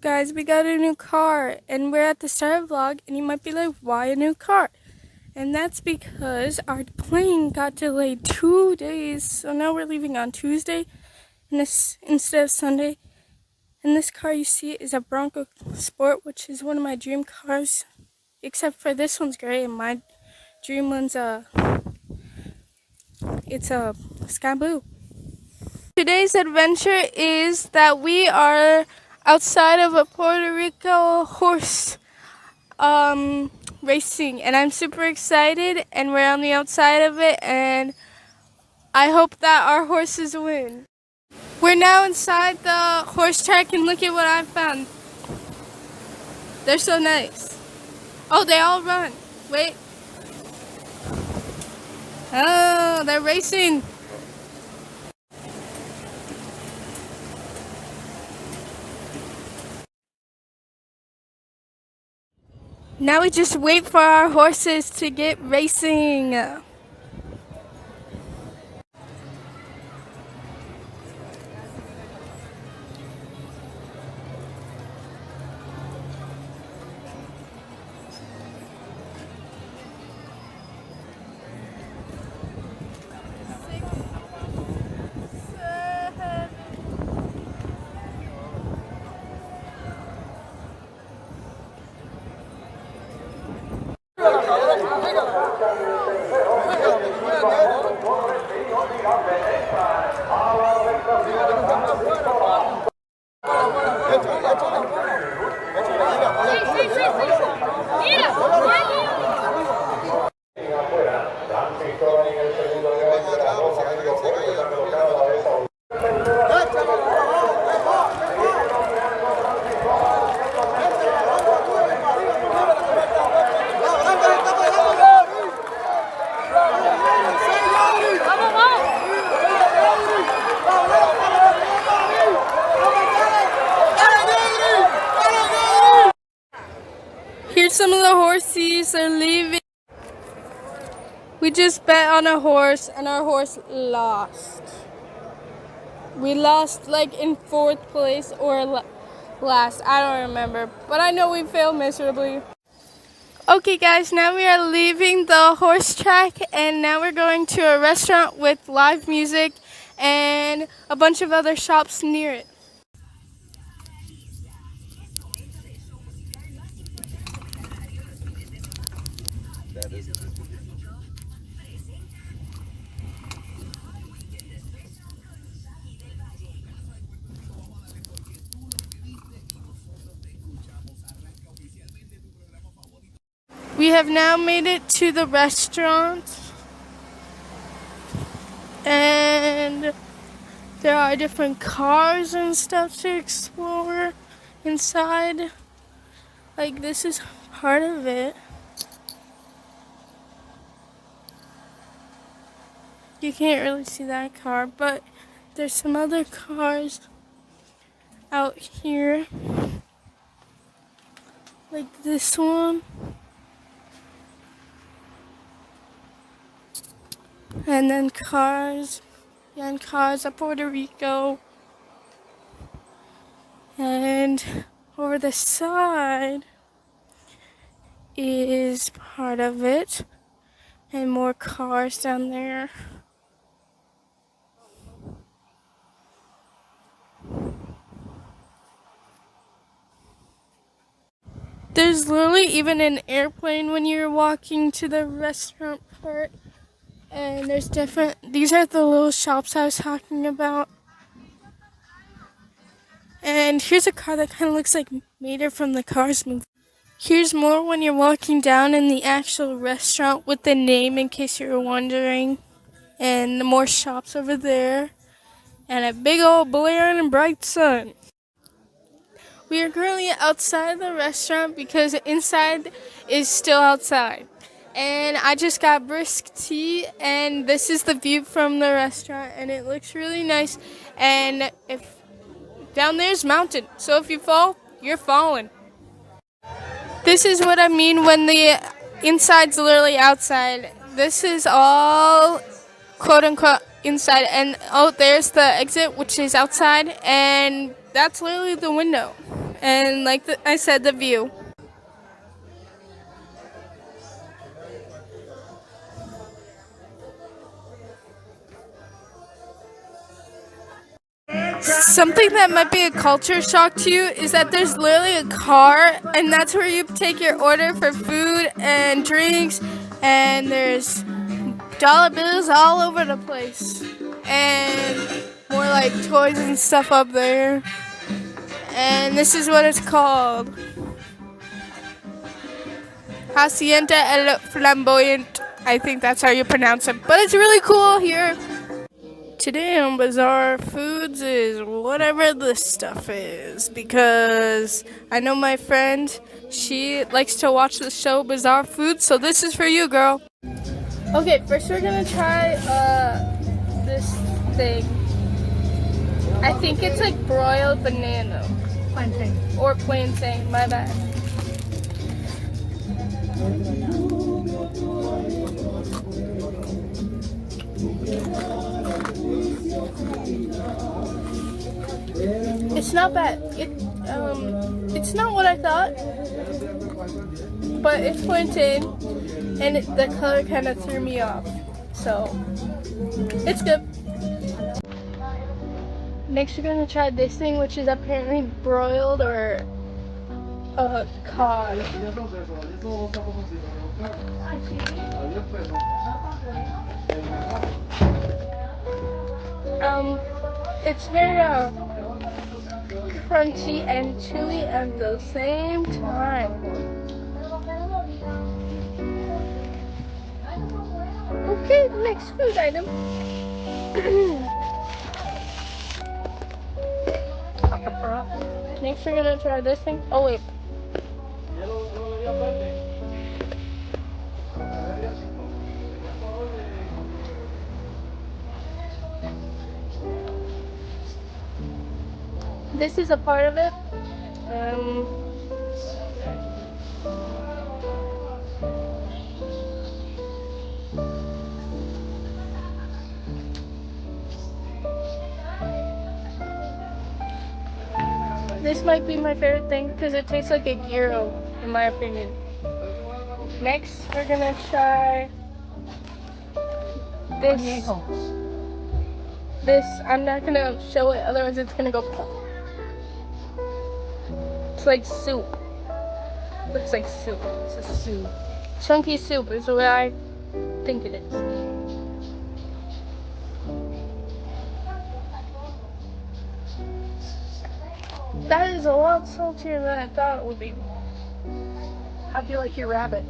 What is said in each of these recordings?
Guys, we got a new car, and we're at the start of the vlog, and you might be like, why a new car? And that's because our plane got delayed 2 days, so now we're leaving on Tuesday instead of Sunday. And this car you see is a Bronco Sport, which is one of my dream cars, except for this one's gray, and my dream one's it's a sky blue. Today's adventure is that we are outside of a Puerto Rico horse racing, and I'm super excited, and we're on the outside of it, and I hope that our horses win. We're now inside the horse track, and look at what I found. They're so nice. Oh, they all run. Wait. Oh, they're racing. Now we just wait for our horses to get racing. Here's some of the horses. They're leaving. We just bet on a horse, and our horse lost. We lost like in 4th place or last. I don't remember, but I know we failed miserably. Okay guys, now we are leaving the horse track, and now we're going to a restaurant with live music and a bunch of other shops near it. We have now made it to the restaurant, and there are different cars and stuff to explore inside. Like, this is part of it. You can't really see that car, but there's some other cars out here, like this one. And then cars, and cars at Puerto Rico. And over the side is part of it, and more cars down there. There's literally even an airplane when you're walking to the restaurant part. And there's these are the little shops I was talking about. And here's a car that kind of looks like Mater from the Cars movie. Here's more when you're walking down in the actual restaurant with the name, in case you were wondering. And more shops over there. And a big old blaring and bright sun. We are currently outside of the restaurant because inside is still outside. And I just got brisk tea, and this is the view from the restaurant, and it looks really nice. And if down there's mountain, so if you fall, you're falling. This is what I mean when the inside's literally outside. This is all quote unquote inside, and oh, there's the exit, which is outside, and that's literally the window. And like I said, the view. Something that might be a culture shock to you is that there's literally a car, and that's where you take your order for food and drinks, and there's dollar bills all over the place, and more like toys and stuff up there. And this is what it's called. Hacienda El Flamboyant. I think that's how you pronounce it. But it's really cool here. Today on Bazaar Foods is whatever this stuff is, because I know my friend, she likes to watch the show Bazaar Foods, so this is for you, girl. Okay, first we're gonna try this thing. I think it's like broiled banana. Plantain. Or plantain, my bad. It's not bad. It's not what I thought, but it's plantain, and the color kind of threw me off. So it's good. Next, we're gonna try this thing, which is apparently broiled or cod. It's very crunchy and chewy at the same time. Okay, next food item. Next we're gonna try this thing. Oh wait. This is a part of it. This might be my favorite thing because it tastes like a gyro, in my opinion. Next, we're gonna try this. I'm not gonna show it, otherwise it's gonna go. It's like soup. Looks like soup. It's a soup. Chunky soup is the way I think it is. That is a lot saltier than I thought it would be. How do you like your rabbit?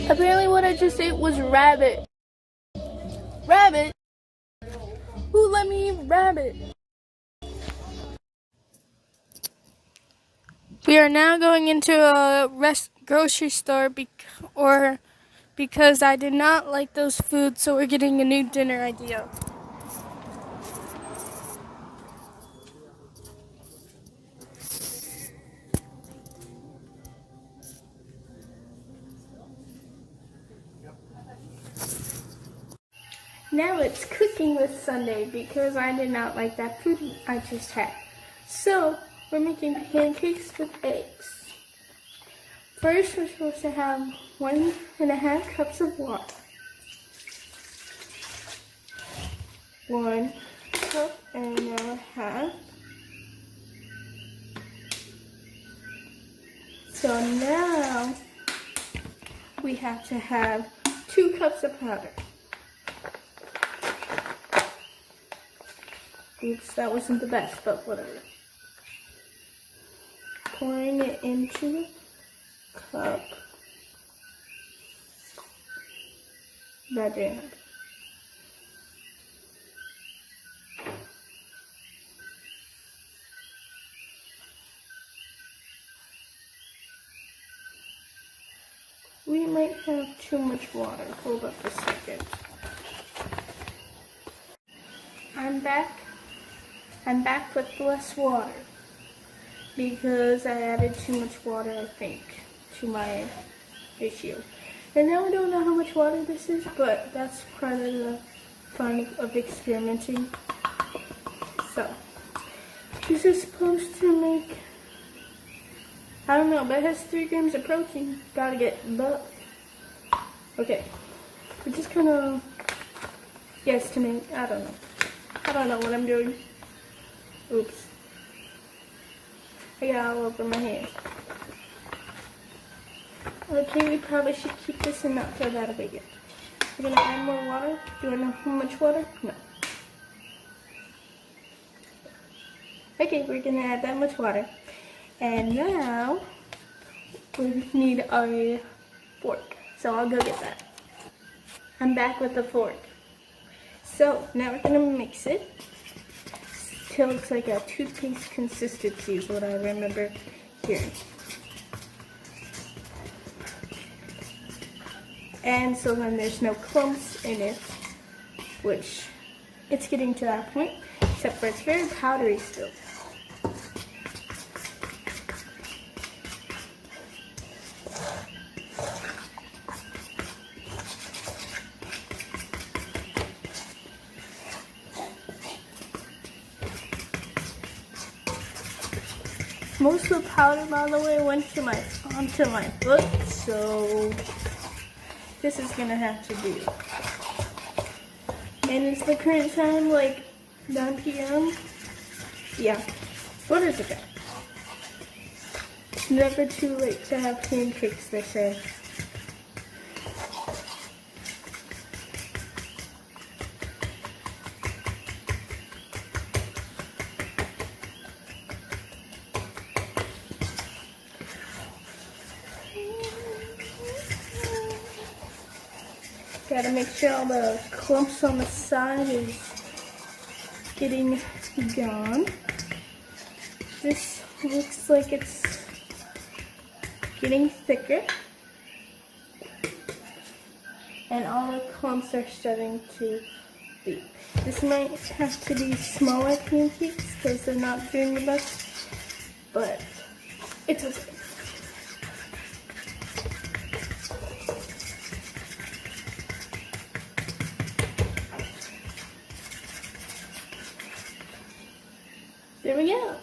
Apparently what I just ate was rabbit. Rabbit? Who let me eat rabbit? We are now going into a grocery store because I did not like those foods, so we're getting a new dinner idea. Now it's cooking with Sunday because I did not like that food I just had. So we're making pancakes with eggs. First, we're supposed to have 1.5 cups of water. 1.5 cups. So now we have to have 2 cups of powder. Oops, that wasn't the best, but whatever. Pouring it into the cup. That didn't happen. We might have too much water. Hold up a second. I'm back with less water because I added too much water, I think, to my issue. And now I don't know how much water this is, but that's part of the fun of experimenting. So, this is supposed to make, I don't know, but it has 3 grams of protein. Gotta get buff. Okay, we're just gonna guesstimate. I don't know what I'm doing. Oops. I got all over my hands. Okay, we probably should keep this and not throw that away yet. We're gonna add more water. Do I know how much water? No. Okay, we're gonna add that much water. And now, we need a fork. So I'll go get that. I'm back with the fork. So, now we're gonna mix it till it's like a toothpaste consistency is what I remember hearing. And so then there's no clumps in it, which it's getting to that point, except for it's very powdery still. Most of the powder, by the way, went to onto my foot, so this is gonna have to do. And it's the current time, like 9 p.m. Yeah, what is it? It's never too late to have pancakes, they say. Gotta make sure all the clumps on the side is getting gone. This looks like it's getting thicker. And all the clumps are starting to leave. This might have to be smaller pancakes because they're not doing the best, but it's okay. There we go.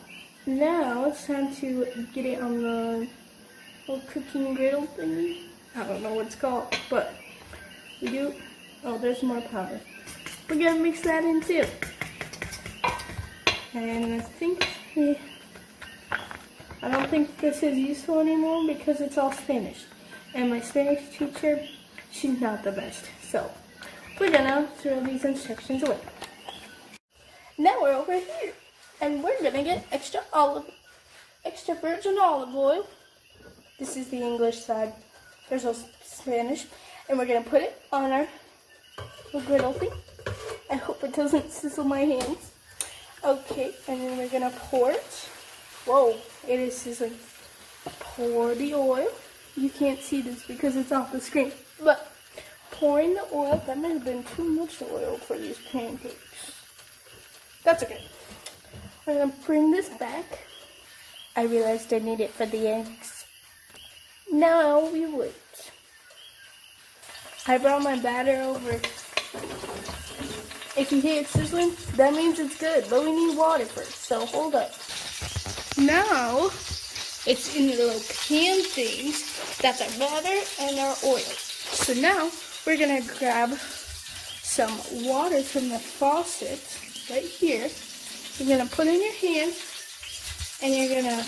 Now it's time to get it on the little cooking griddle thingy. I don't know what it's called, but we do. Oh, there's more powder. We're gonna mix that in too. And I don't think this is useful anymore because it's all Spanish. And my Spanish teacher, she's not the best. So we're gonna throw these instructions away. Now we're over here. And we're gonna get extra virgin olive oil. This is the English side. There's also Spanish. And we're gonna put it on our little griddle thing. I hope it doesn't sizzle my hands. Okay, and then we're gonna pour it. Whoa, it is sizzling. Pour the oil. You can't see this because it's off the screen. But pouring the oil, that might have been too much oil for these pancakes. That's okay. I'm going to bring this back. I realized I need it for the eggs. Now we wait. I brought my batter over. If you hear it sizzling, that means it's good. But we need water first, so hold up. Now, it's in the little pan things. That's our batter and our oil. So now, we're going to grab some water from the faucet right here. You're going to put in your hand, and you're going to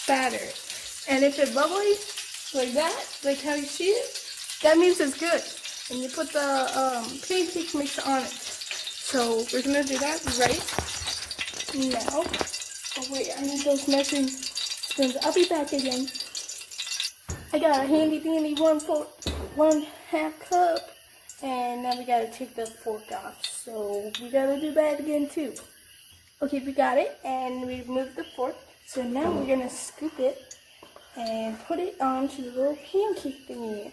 batter it. And if it's bubbly, like that, like how you see it, that means it's good. And you put the pancake mix on it. So we're going to do that right now. Oh wait, I need those measuring spoons. I'll be back again. I got a handy dandy 1/2 cup. And now we gotta take the fork off, so we gotta do that again too. Okay, we got it, and we removed the fork. So now we're gonna scoop it and put it onto the little pancake thingy.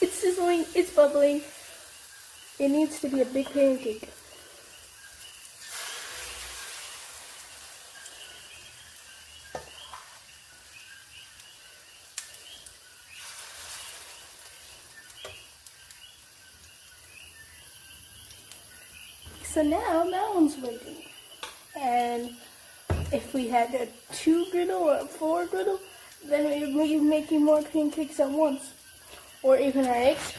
It's sizzling, it's bubbling. It needs to be a big pancake. So now that one's waiting. And if we had a 2 griddle or a 4 griddle, then we would be making more pancakes at once. Or even our eggs.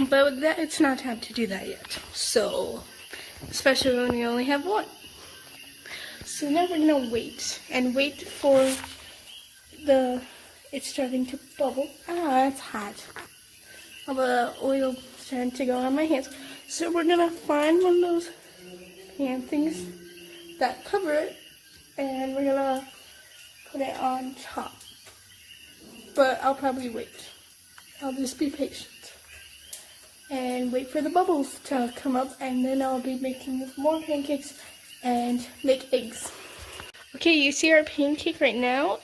But with that, it's not time to do that yet. So, especially when we only have one. So now we're gonna wait. And wait for it's starting to bubble. Ah, it's hot. The oil starting to go on my hands. So we're gonna find one of those hand things that cover it, and we're gonna put it on top. But I'll probably wait. I'll just be patient and wait for the bubbles to come up, and then I'll be making more pancakes and make eggs. Okay, you see our pancake right now?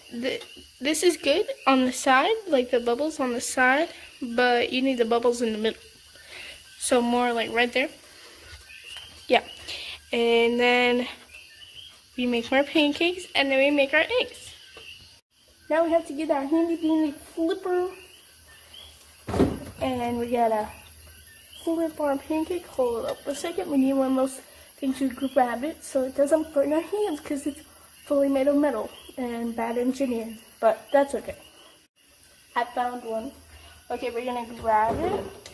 This is good on the side, like the bubbles on the side, but you need the bubbles in the middle. So more like right there. Yeah. And then we make more pancakes, and then we make our eggs. Now we have to get our handy dandy flipper, and we gotta flip our pancake. Hold up a second. We need one of those things to grab it so it doesn't burn our hands, because it's fully made of metal and bad engineering, but that's okay. I found one. Okay, we're gonna grab it,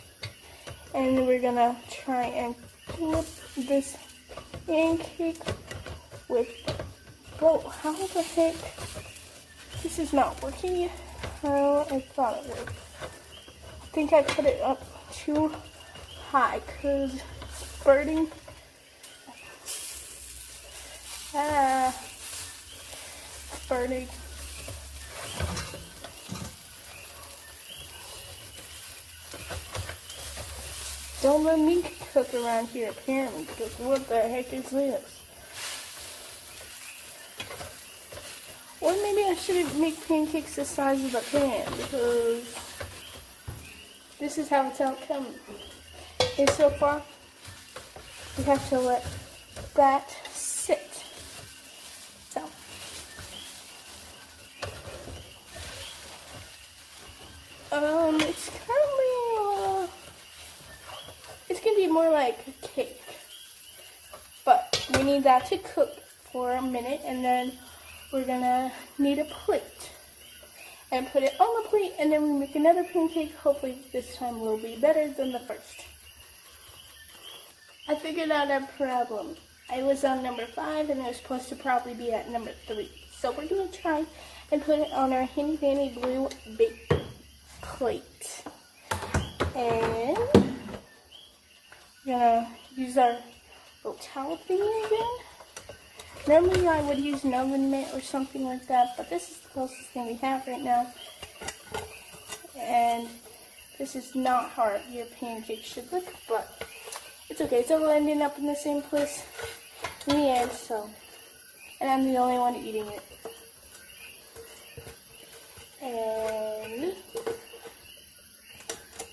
and we're gonna try and flip this pancake with, whoa, how the heck? This is not working how I thought it would. I think I put it up too high, because it's burning. Burning. Don't let me cook around here, apparently, because what the heck is this? Or maybe I shouldn't make pancakes the size of the pan, because this is how it's outcome. And so far, we have to let that sit. So, it's currently, it's gonna be more like a cake, but we need that to cook for a minute, and then we're gonna need a plate and put it on the plate, and then we make another pancake. Hopefully this time will be better than the first. I figured out our problem. I was on number 5, and it was supposed to probably be at number 3. So we're gonna try and put it on our handy dandy blue bake plate. And we're gonna use our little towel thingy again. Normally I would use an oven mitt or something like that, but this is the closest thing we have right now. And this is not how your pancake should look, but it's okay. It's all ending up in the same place in the end, so. And I'm the only one eating it. And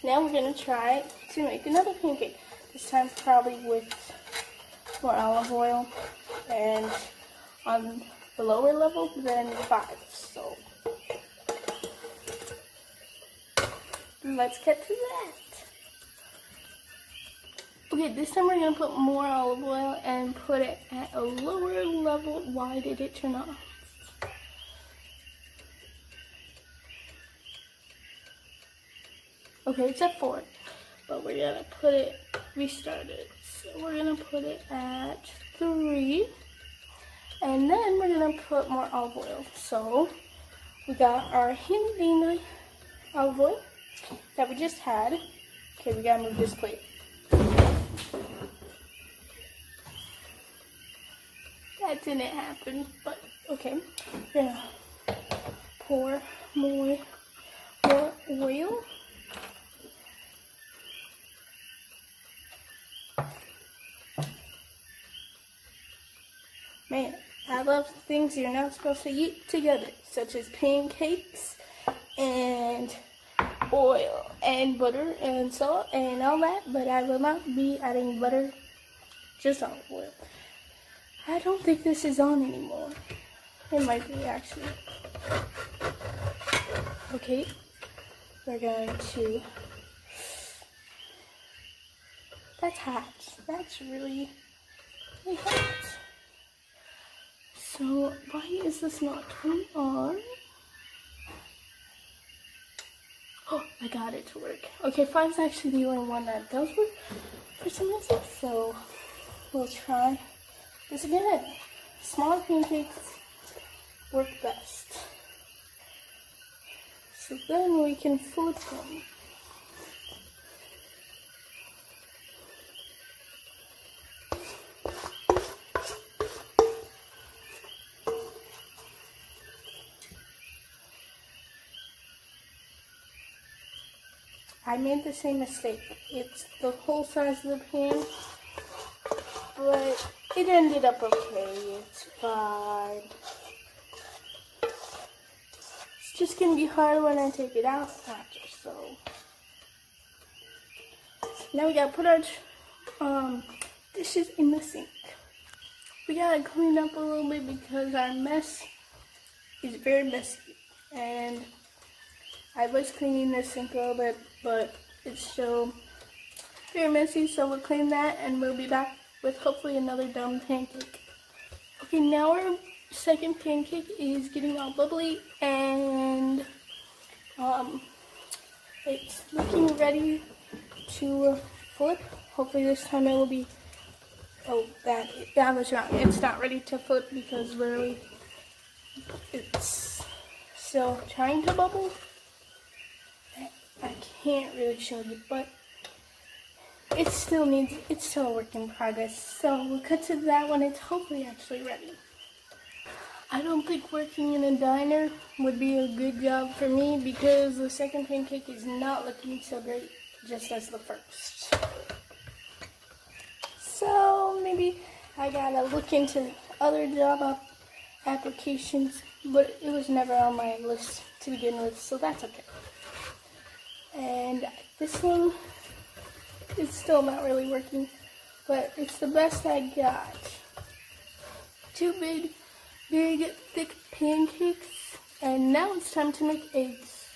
now we're gonna try to make another pancake. This time probably with more olive oil and on the lower level than 5. So let's get to that. Okay, this time we're gonna put more olive oil and put it at a lower level. Why did it turn off? Okay, it's at 4, but we're gonna put it, restart it. So we're gonna put it at 3, and then we're gonna put more olive oil. So we got our handy dandy olive oil that we just had. Okay, we gotta move this plate. That didn't happen, but okay. We're gonna pour more oil. Man, I love things you're not supposed to eat together, such as pancakes and oil and butter and salt and all that, but I will not be adding butter, just olive oil. I don't think this is on anymore. It might be, actually. Okay, we're going to, that's hot. That's really like that. So why is this not turning on? Oh, I got it to work. Okay, 5's actually the only one that does work for some reason, so we'll try this again. Small pancakes work best. So then we can flip them. I made the same mistake. It's the whole size of the pan, but it ended up okay. It's fine. It's just gonna be hard when I take it out after, so. Now we gotta put our dishes in the sink. We gotta clean up a little bit because our mess is very messy. And I was cleaning the sink a little bit, but it's still very messy, so we'll clean that and we'll be back with hopefully another dumb pancake. Okay, now our second pancake is getting all bubbly and it's looking ready to flip. Hopefully this time it will be, oh, that was wrong. It's not ready to flip because literally it's still trying to bubble. I can't really show you, but it's still a work in progress. So we'll cut to that when it's hopefully actually ready. I don't think working in a diner would be a good job for me because the second pancake is not looking so great just as the first. So maybe I gotta look into other job applications, but it was never on my list to begin with, so that's okay. And this one is still not really working, but it's the best I got. Two big, thick pancakes, and now it's time to make eggs.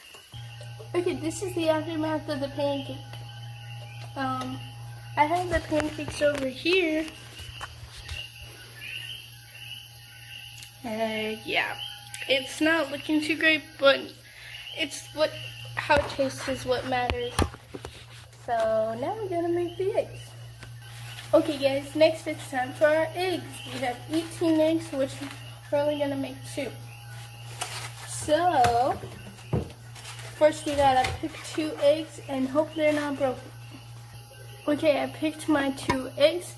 Okay, this is the aftermath of the pancake. I have the pancakes over here. Yeah, it's not looking too great, but how it tastes is what matters. So now we're gonna make the eggs. Okay guys, next it's time for our eggs. We have 18 eggs, which we're only gonna make 2. So first we gotta pick 2 eggs and hope they're not broken. Okay, I picked my 2 eggs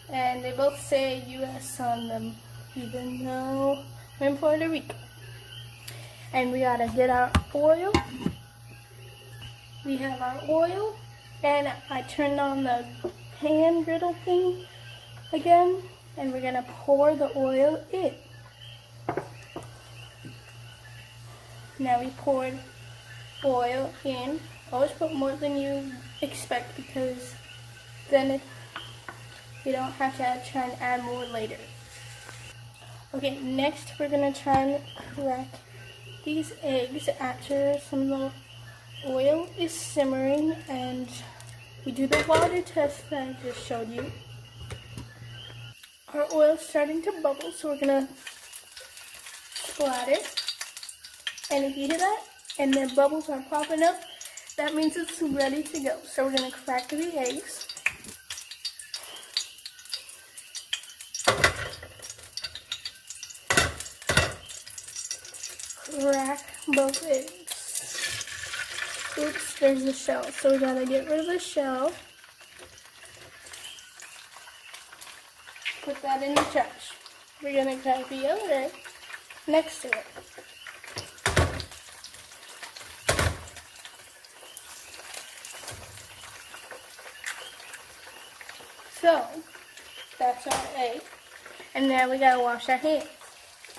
and they both say US on them, even though I'm in Puerto Rico. And we gotta get our oil. We have our oil, and I turned on the pan griddle thing again, and we're gonna pour the oil in. Now we poured oil in. Always put more than you expect because then you don't have to try and add more later. Okay, next we're gonna try and crack these eggs after some of the oil is simmering, and we do the water test that I just showed you. Our oil is starting to bubble, so we're gonna splatter. And if you hear that and the bubbles are popping up, that means it's ready to go. So we're gonna crack the eggs. Crack both eggs. Oops, there's the shell. So we gotta get rid of the shell. Put that in the trash. We're gonna crack the other egg next to it. So that's our egg. And now we gotta wash our hands.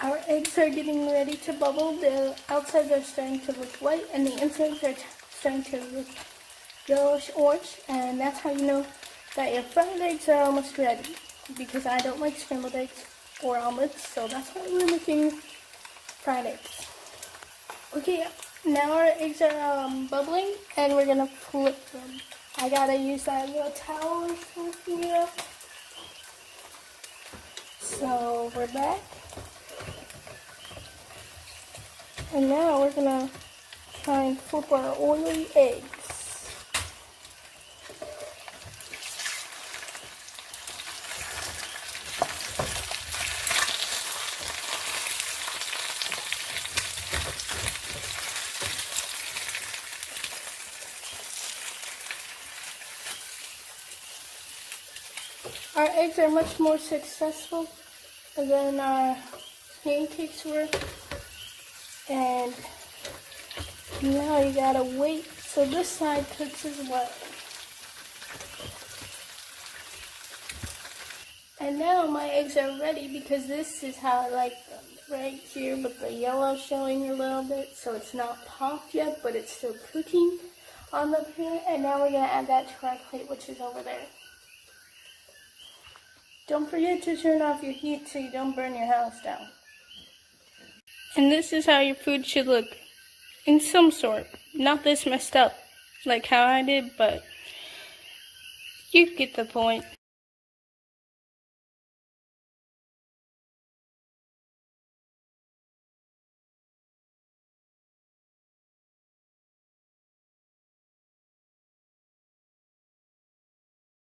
Our eggs are getting ready to bubble. The outsides are starting to look white and the insides are starting to look yellowish orange, and that's how you know that your fried eggs are almost ready, because I don't like scrambled eggs or omelets, so that's why we're making fried eggs. Okay, now our eggs are bubbling and we're gonna flip them. I gotta use that little towel or something here. So we're back. And now we're gonna try and flip our oily eggs. Our eggs are much more successful than our pancakes were. And now you gotta wait so this side cooks as well. And now my eggs are ready because this is how I like them. Right here with the yellow showing a little bit, so it's not popped yet, but it's still cooking on the pan. And now we're gonna add that to our plate, which is over there. Don't forget to turn off your heat so you don't burn your house down. And this is how your food should look. In some sort. Not this messed up, like how I did, but you get the point.